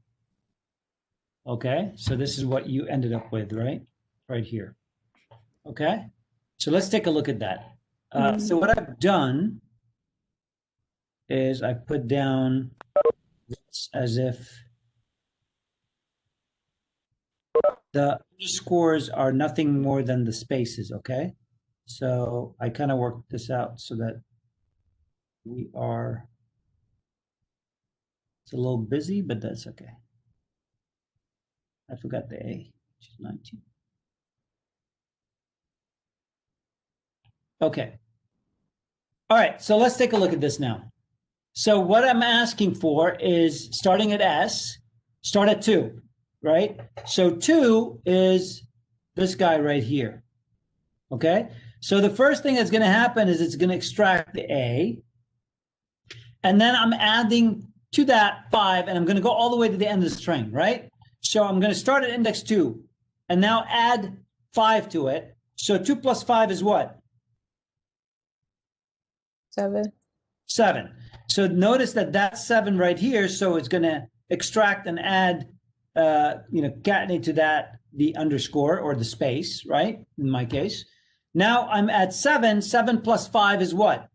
Okay. So this is what you ended up with, right? Right here. Okay. So let's take a look at that. So what I've done is I put down this as if the underscores are nothing more than the spaces, okay? So I kind of worked this out so that we are, it's a little busy, but that's okay. I forgot the A, which is 19. Okay. All right, so let's take a look at this now. So what I'm asking for is starting at S, start at 2, right? So 2 is this guy right here, okay? So the first thing that's going to happen is it's going to extract the A, and then I'm adding to that 5, and I'm going to go all the way to the end of the string, right? So I'm going to start at index 2, and now add 5 to it. So 2 plus 5 is what? 7. 7. So notice that that's 7 right here. So it's going to extract and add, concatenate to that the underscore or the space, right? In my case. Now I'm at 7. 7 plus 5 is what?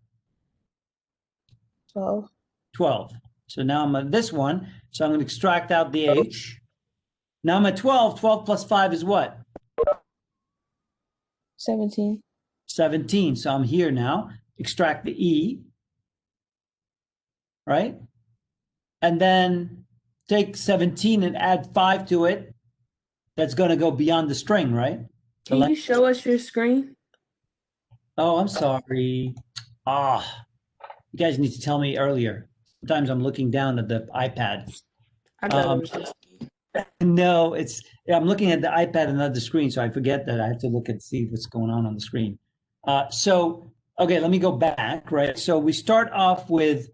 12. 12. So now I'm at this one. So I'm going to extract out the H. Now I'm at 12. 12 plus 5 is what? 17. 17. So I'm here now. Extract the E. Right? And then take 17 and add 5 to it. That's going to go beyond the string, right? Can you show us your screen? Oh, I'm sorry. You guys need to tell me earlier. Sometimes I'm looking down at the iPad. I thought it was just No, I'm looking at the iPad and not the screen, so I forget that I have to look and see what's going on the screen. Okay, let me go back, right? So we start off with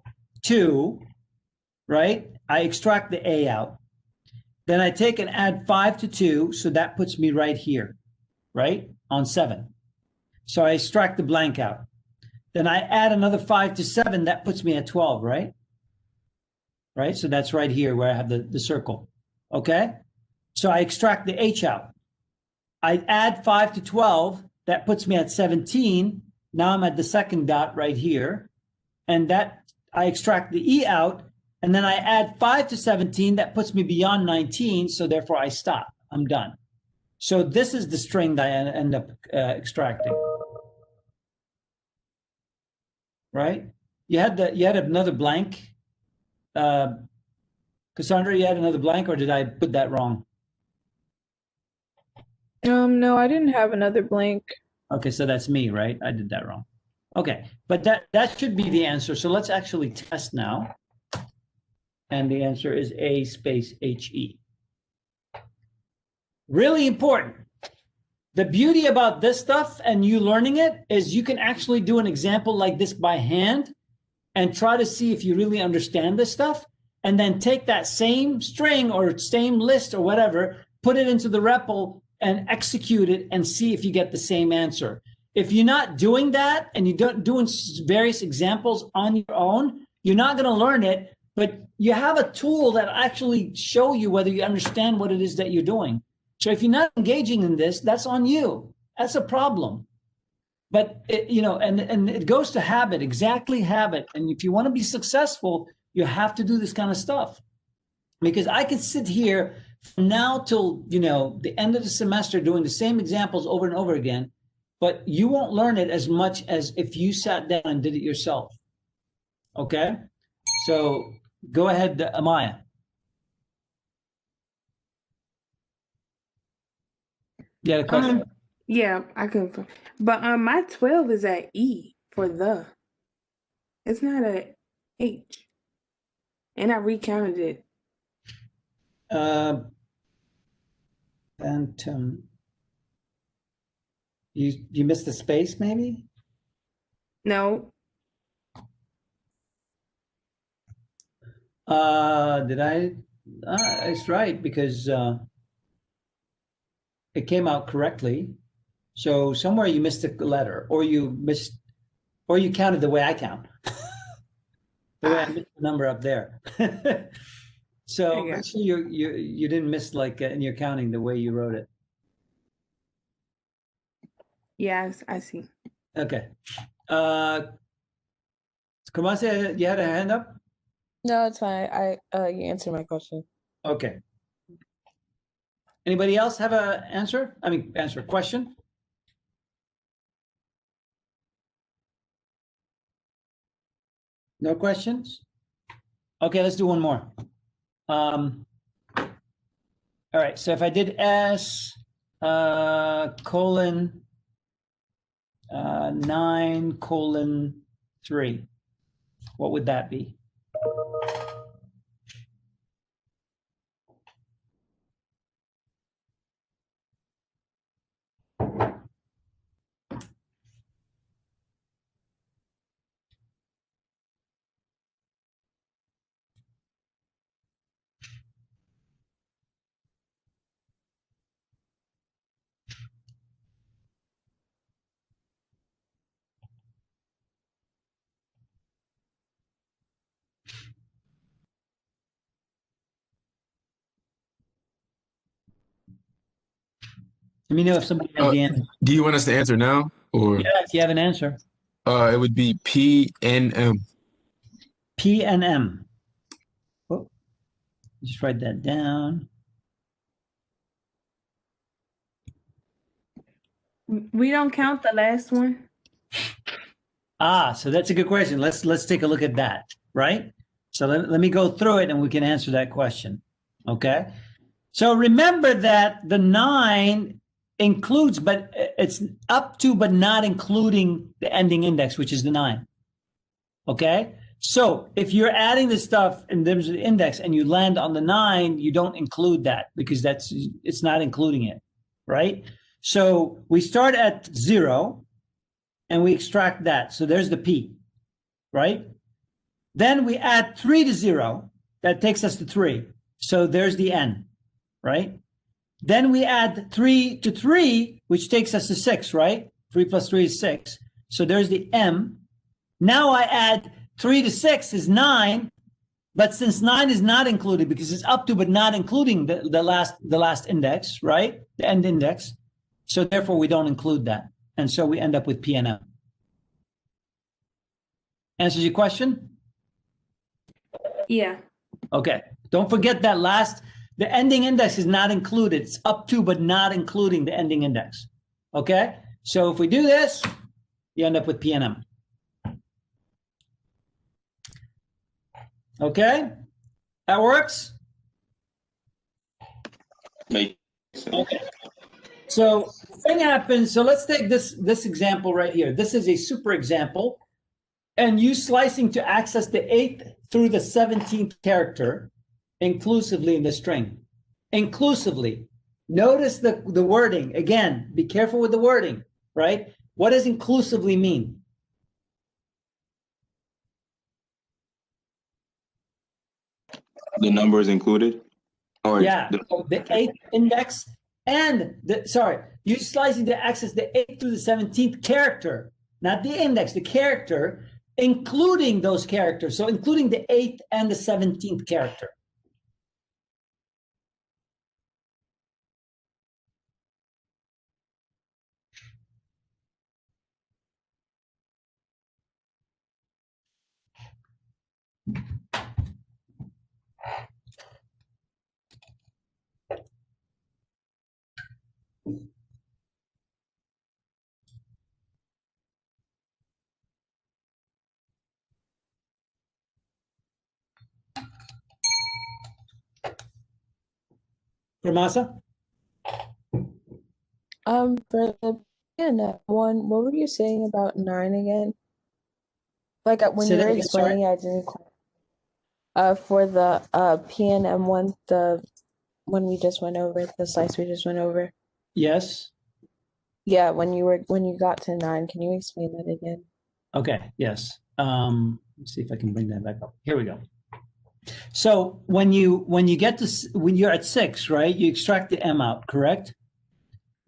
2, right? I extract the A out. Then I take and add 5 to 2, so that puts me right here, right? On 7. So I extract the blank out. Then I add another 5 to 7, that puts me at 12, right? Right, so that's right here where I have the circle, okay? So I extract the H out. I add 5 to 12, that puts me at 17. Now I'm at the second dot right here. And that I extract the E out, and then I add 5 to 17, that puts me beyond 19, so therefore I stop, I'm done. So this is the string that I end up extracting. Right? You had another blank. Cassandra, you had another blank, or did I put that wrong? No, I didn't have another blank. Okay, so that's me, right? I did that wrong. Okay, but that should be the answer. So let's actually test now. And the answer is A space HE. Really important. The beauty about this stuff and you learning it is you can actually do an example like this by hand and try to see if you really understand this stuff. and then take that same string or same list or whatever, put it into the REPL and execute it and see if you get the same answer. If you're not doing that and you're doing various examples on your own, you're not going to learn it, but you have a tool that actually show you whether you understand what it is that you're doing. So if you're not engaging in this, that's on you. That's a problem. But and it goes to habit, exactly habit. And if you want to be successful, you have to do this kind of stuff. Because I could sit here from now till the end of the semester doing the same examples over and over again, but you won't learn it as much as if you sat down and did it yourself. Okay? So go ahead, Amaya. You had a question? Yeah, I can. But my 12 is at E for the. It's not a H. And I recounted it. Phantom. You missed the space, maybe? No. Did I? It's right, because it came out correctly. So somewhere you missed a letter, or you counted the way I count. The way I missed the number up there. So make sure you didn't miss in your counting the way you wrote it. Yes, I see. Okay. Kamase, you had a hand up? No, it's fine. You answered my question. Okay. Anybody else have a answer? Answer a question? No questions? Okay, let's do one more. All right, so if I did S colon 9:3, what would that be? Let me know if somebody has the answer. Do you want us to answer now, or Yeah, if you have an answer. it would be PNM. PNM. Oh, just write that down. We don't count the last one. So that's a good question. Let's take a look at that, right? So let me go through it and we can answer that question. Okay. So remember that the 9 includes, but it's up to, but not including the ending index, which is the 9. Okay. So if you're adding the stuff in terms of the index and you land on the 9, you don't include that because it's not including it, right? So we start at 0 and we extract that. So there's the P, right? Then we add 3 to 0. That takes us to 3. So there's the N, right? Then we add 3 to 3, which takes us to 6, right? 3 plus 3 is 6. So there's the M. Now I add 3 to 6 is 9. But since 9 is not included because it's up to but not including the last index, right? The end index. So therefore we don't include that. And so we end up with PNM. Answers your question? Yeah. Okay. Don't forget that the ending index is not included. It's up to, but not including the ending index. Okay. So if we do this, you end up with PNM. Okay. That works? Makes sense. Okay. So the thing happens. So let's take this example right here. This is a super example. And use slicing to access the 8th through the 17th character inclusively in the string. Inclusively. Notice the wording. Again, be careful with the wording, right? What does inclusively mean? The number is included? Or Yeah, so the 8th index and you're slicing the axis, the 8th through the 17th character, not the index, the character, including those characters. So including the 8th and the 17th character. Ramasa? For the one, what were you saying about 9 again? Like when Say you that were again, sorry. explaining, I didn't quite. For the PNM one, the one we just went over, the slice we just went over. Yes. Yeah, when you got to 9, can you explain that again? Okay, yes. Let's see if I can bring that back up. Here we go. So when you get to when you're at 6, right? You extract the M out, correct?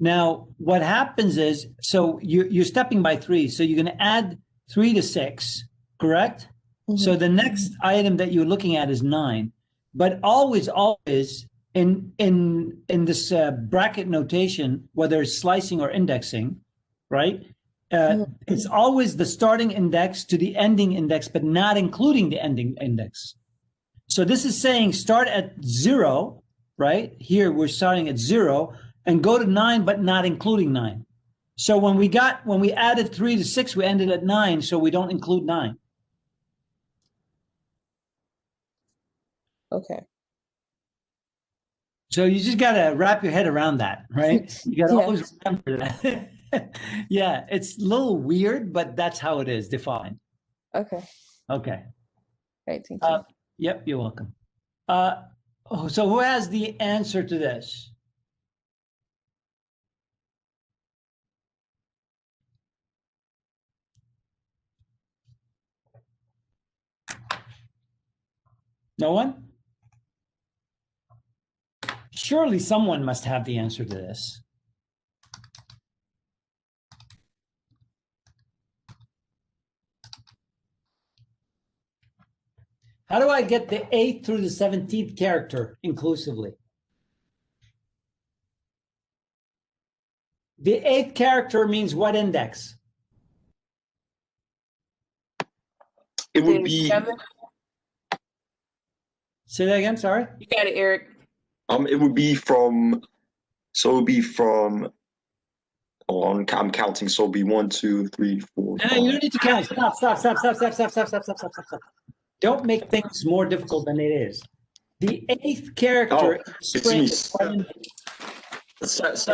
Now what happens is, so you're stepping by 3, so you're going to add 3 to 6, correct? Mm-hmm. So the next item that you're looking at is 9, but always in this bracket notation, whether it's slicing or indexing, right? It's always the starting index to the ending index, but not including the ending index. So this is saying start at 0, right? Here we're starting at 0 and go to 9, but not including 9. So when we added 3 to 6, we ended at 9, so we don't include 9. Okay. So you just got to wrap your head around that, right? You got to Yes. always remember that. Yeah, it's a little weird, but that's how it is defined. Okay. Okay. Great, thank you. Yep, you're welcome. So who has the answer to this? No one? Surely someone must have the answer to this. How do I get the 8th through the 17th character inclusively? The 8th character means what index? It would be 7. Say that again, sorry? You got it, Eric. it would be from I'm counting, so it'll be 1, 2, 3, 4, No, 5. you don't need to count. Stop. Don't make things more difficult than it is. The 8th character Excuse me. 7,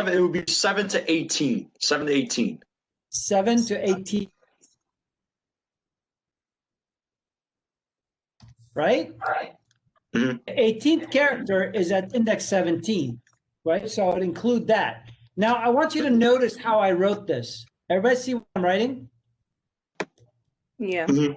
it would be 7 to 18. 7 to 18. 7 to 18. Right? Mm-hmm. The 18th character is at index 17, right? So I would include that. Now I want you to notice how I wrote this. Everybody see what I'm writing? Yeah. Mm-hmm.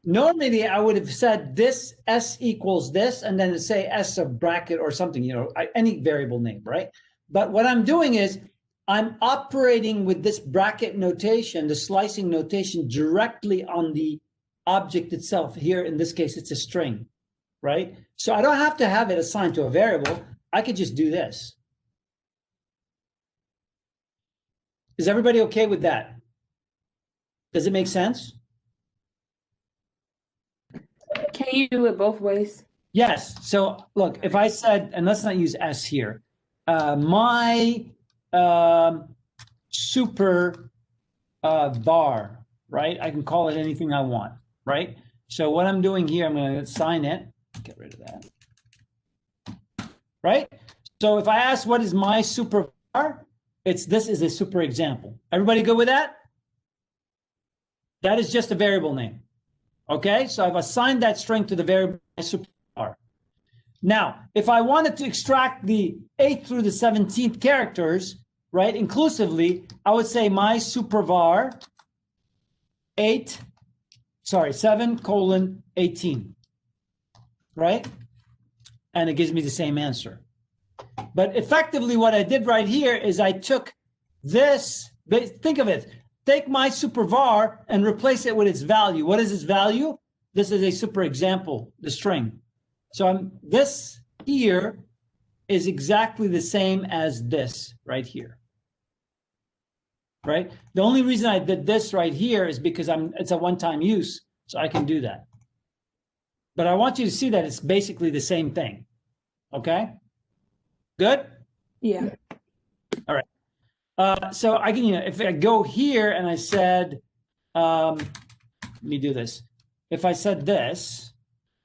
Normally I would have said this S equals this, and then say S of bracket or something, any variable name, right? But what I'm doing is I'm operating with this bracket notation, the slicing notation, directly on the object itself. Here, in this case, it's a string, right? So I don't have to have it assigned to a variable. I could just do this. Is everybody okay with that? Does it make sense? Can you do it both ways? Yes. So look, if I said, and let's not use S here, my super var, right? I can call it anything I want, right? So what I'm doing here, I'm going to assign it. Get rid of that. Right? So if I ask what is my super var, this is a super example. Everybody good with that? That is just a variable name. Okay, so I've assigned that string to the variable super var. Now, if I wanted to extract the 8th through the 17th characters, right, inclusively, I would say my super var 7:18. right? And it gives me the same answer. But effectively what I did right here is I took this, think of it, take my supervar and replace it with its value. What is its value? This is a super example, the string. So this here is exactly the same as this right here. Right? The only reason I did this right here is because it's a one-time use, so I can do that. But I want you to see that it's basically the same thing. Okay? Good? Yeah. All right. So I can, if I go here and I said, let me do this. If I said this,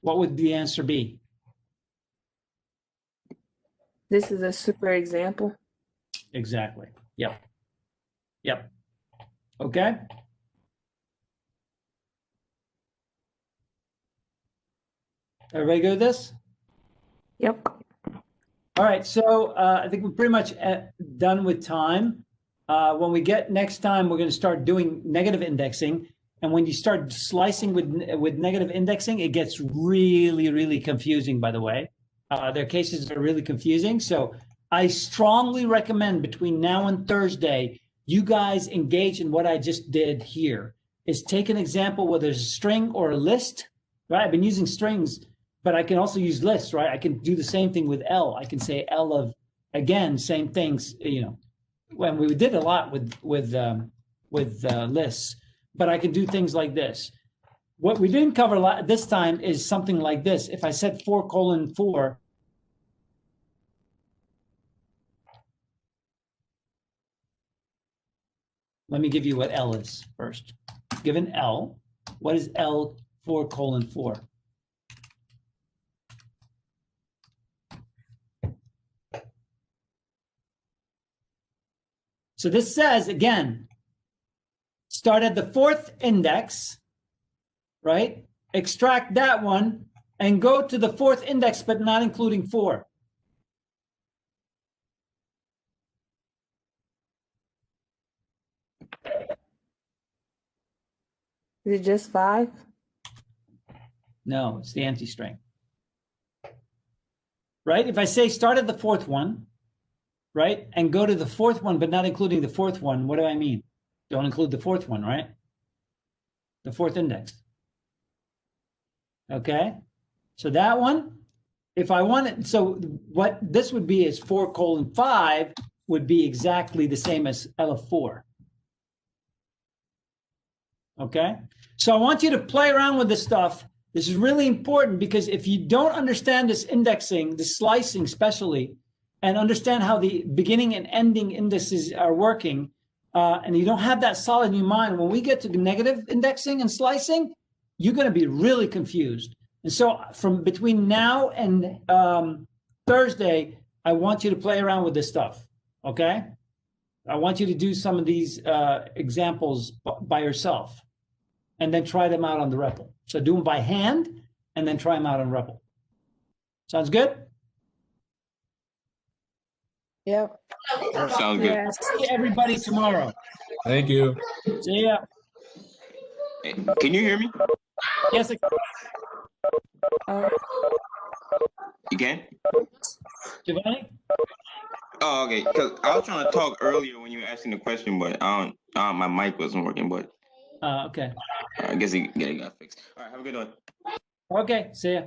what would the answer be? This is a super example. Exactly. Yep. Yep. Okay. Everybody good with this? Yep. All right. So I think we're pretty much done with time. When we get next time, we're going to start doing negative indexing. And when you start slicing with negative indexing, it gets really, really confusing, by the way. There are cases that are really confusing. So I strongly recommend between now and Thursday, you guys engage in what I just did here. Is take an example, whether it's a string or a list, right? I've been using strings, but I can also use lists, right? I can do the same thing with L. I can say L of, again, same things, you know, when we did a lot with lists, but I can do things like this. What we didn't cover this time is something like this. If I said 4:4, let me give you what L is first. Given L, what is L 4:4? So this says, again, start at the fourth index, right? Extract that one and go to the fourth index, but not including 4. Is it just 5? No, it's the anti-string. Right? If I say start at the fourth one, right, and go to the fourth one, but not including the fourth one, what do I mean? Don't include the fourth one, right? The fourth index. Okay? So that one, if I want it, so what this would be is 4:5 would be exactly the same as L of 4. Okay? So I want you to play around with this stuff. This is really important because if you don't understand this indexing, the slicing especially, and understand how the beginning and ending indices are working, and you don't have that solid in your mind, when we get to negative indexing and slicing, you're going to be really confused. And so from between now and Thursday, I want you to play around with this stuff, okay? I want you to do some of these examples by yourself and then try them out on the REPL. So do them by hand and then try them out on REPL. Sounds good? Yep. Sounds good. Yes. See everybody tomorrow. Thank you. See ya. Hey, can you hear me? Yes, You can? Giovanni? Oh, okay. Because I was trying to talk earlier when you were asking the question, but my mic wasn't working. But Okay. I guess it got fixed. All right. Have a good one. Okay. See ya.